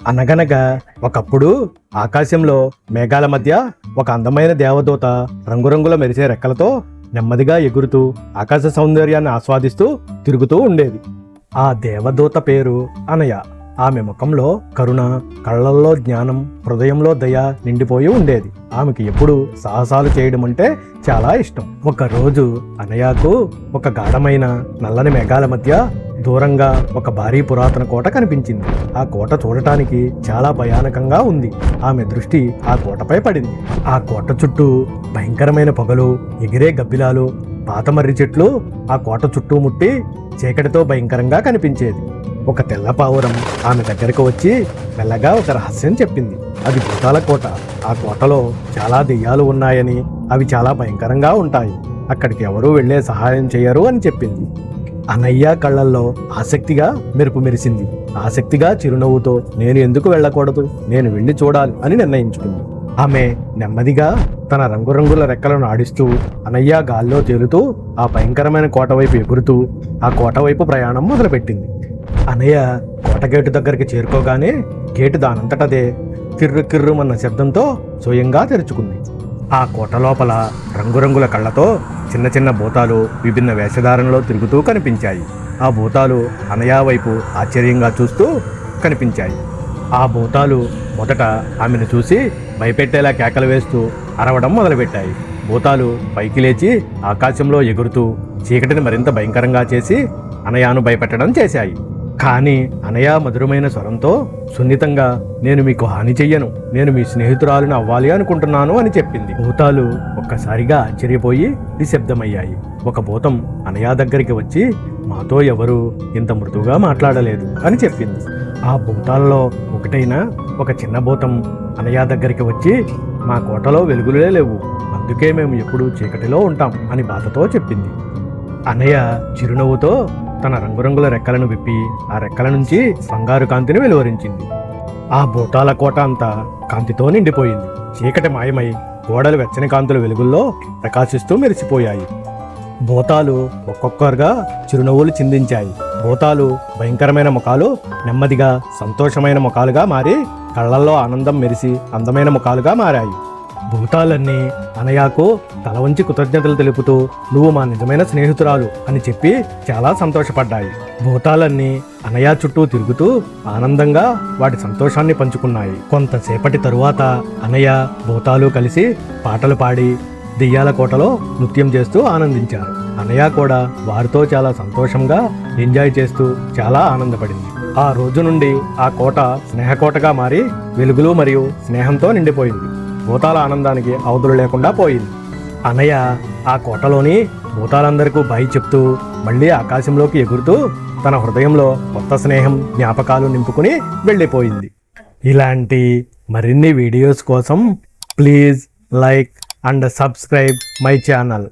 అనగనగా ఒకప్పుడు ఆకాశంలో మేఘాల మధ్య ఒక అందమైన దేవదూత రంగురంగుల మెరిసే రెక్కలతో నెమ్మదిగా ఎగురుతూ ఆకాశ సౌందర్యాన్ని ఆస్వాదిస్తూ తిరుగుతూ ఉండేది. ఆ దేవదూత పేరు అనయ. ఆమె ముఖంలో కరుణ, కళ్ళల్లో జ్ఞానం, హృదయంలో దయ నిండిపోయి ఉండేది. ఆమెకి ఎప్పుడు సాహసాలు చేయడం అంటే చాలా ఇష్టం. ఒకరోజు అనయాకు ఒక గాఢమైన నల్లని మేఘాల మధ్య దూరంగా ఒక భారీ పురాతన కోట కనిపించింది. ఆ కోట చూడటానికి చాలా భయానకంగా ఉంది. ఆమె దృష్టి ఆ కోటపై పడింది. ఆ కోట చుట్టూ భయంకరమైన పొగలు, ఎగిరే గబ్బిలాలు, పాత మర్రి చెట్లు ఆ కోట చుట్టూ ముట్టి చీకటితో భయంకరంగా కనిపించేది. ఒక తెల్ల పావురం ఆమె దగ్గరకు వచ్చి మెల్లగా ఒక రహస్యం చెప్పింది. అది భూతాల కోట. ఆ కోటలో చాలా దెయ్యాలు ఉన్నాయని, అవి చాలా భయంకరంగా ఉంటాయి. అక్కడికి ఎవరూ వెళ్లే సహాయం చేయరు అని చెప్పింది. అనయ్య కళ్ళల్లో ఆసక్తిగా మెరుపు మెరిసింది. ఆసక్తిగా చిరునవ్వుతో నేను ఎందుకు వెళ్ళకూడదు, నేను వెళ్ళి చూడాలి అని నిర్ణయించుకుంది. ఆమె నెమ్మదిగా తన రంగురంగుల రెక్కలను ఆడిస్తూ అనయ్య గాల్లో తేలుతూ ఆ భయంకరమైన కోట వైపు ఎగురుతూ ఆ కోట వైపు ప్రయాణం మొదలుపెట్టింది. అనయ్య కోట గేటు దగ్గరికి చేరుకోగానే గేటు దానంతటదే కిర్రు కిర్రుమన్న శబ్దంతో స్వయంగా తెరుచుకుంది. ఆ కోట లోపల రంగురంగుల కళ్ళతో చిన్న చిన్న భూతాలు విభిన్న వేషధారణలో తిరుగుతూ కనిపించాయి. ఆ భూతాలు అనయ్య వైపు ఆశ్చర్యంగా చూస్తూ కనిపించాయి. ఆ భూతాలు మొదట ఆమెను చూసి భయపెట్టేలా కేకలు వేస్తూ అరవడం మొదలుపెట్టాయి. భూతాలు పైకి లేచి ఆకాశంలో ఎగురుతూ చీకటిని మరింత భయంకరంగా చేసి అనయాను భయపెట్టడం చేశాయి. కానీ అనయ మధురమైన స్వరంతో సున్నితంగా నేను మీకు హాని చెయ్యను, నేను మీ స్నేహితురాలను అవ్వాలి అనుకుంటున్నాను అని చెప్పింది. భూతాలు ఒక్కసారిగా ఆశ్చర్యపోయి నిశ్శబ్దమయ్యాయి. ఒక భూతం అనయ దగ్గరికి వచ్చి మాతో ఎవరు ఇంత మృదువుగా మాట్లాడలేదు అని చెప్పింది. ఆ భూతాలలో ఒకటైన ఒక చిన్న భూతం అనయ దగ్గరికి వచ్చి మా కోటలో వెలుగులే లేవు, అందుకే మేము ఎప్పుడూ చీకటిలో ఉంటాం అని బాధతో చెప్పింది. అనయ చిరునవ్వుతో తన రంగురంగుల రెక్కలను విప్పి ఆ రెక్కల నుంచి బంగారు కాంతిని వెలువరించింది. ఆ భూతాల కోట అంతా కాంతితో నిండిపోయింది. చీకటి మాయమై గోడలు వెచ్చని కాంతుల వెలుగుల్లో ప్రకాశిస్తూ మెరిసిపోయాయి. భూతాలు ఒక్కొక్కరుగా చిరునవ్వులు చిందించాయి. భూతాలు భయంకరమైన ముఖాలు నెమ్మదిగా సంతోషమైన ముఖాలుగా మారి కళ్ళల్లో ఆనందం మెరిసి అందమైన ముఖాలుగా మారాయి. భూతాలన్నీ అనయాకు తల వంచి కృతజ్ఞతలు తెలుపుతూ నువ్వు మా నిజమైన స్నేహితురాలు అని చెప్పి చాలా సంతోషపడ్డాయి. భూతాలన్నీ అనయ చుట్టూ తిరుగుతూ ఆనందంగా వాటి సంతోషాన్ని పంచుకున్నాయి. కొంతసేపటి తరువాత అనయ భూతాలు కలిసి పాటలు పాడి దెయ్యాల కోటలో నృత్యం చేస్తూ ఆనందించారు. అనయ కూడా వారితో చాలా సంతోషంగా ఎంజాయ్ చేస్తూ చాలా ఆనందపడింది. ఆ రోజు నుండి ఆ కోట స్నేహకోటగా మారి వెలుగులు మరియు స్నేహంతో నిండిపోయింది. భూతాల ఆనందానికి అవధులు లేకుండా పోయింది. అనయ ఆ కోటలోని భూతాలందరికీ బాయ్ చెప్తూ మళ్ళీ ఆకాశంలోకి ఎగురుతూ తన హృదయంలో కొత్త స్నేహం జ్ఞాపకాలు నింపుకుని వెళ్ళిపోయింది. ఇలాంటి మరిన్ని వీడియోస్ కోసం please like and subscribe my channel.